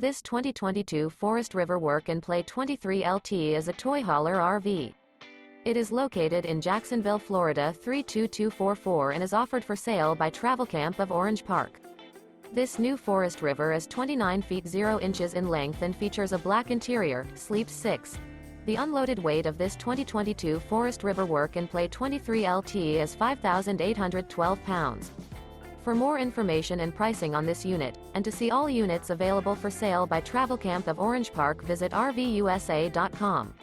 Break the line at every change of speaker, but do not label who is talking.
This 2022 Forest River Work and Play 23 LT is a toy hauler RV. It is located in Jacksonville, Florida 32244 and is offered for sale by Travelcamp of Orange Park. This new Forest River is 29 feet 0 inches in length and features a black interior, sleeps 6. The unloaded weight of this 2022 Forest River Work and Play 23 LT is 5,812 pounds. For more information and pricing on this unit, and to see all units available for sale by Travelcamp of Orange Park, visit RVUSA.com.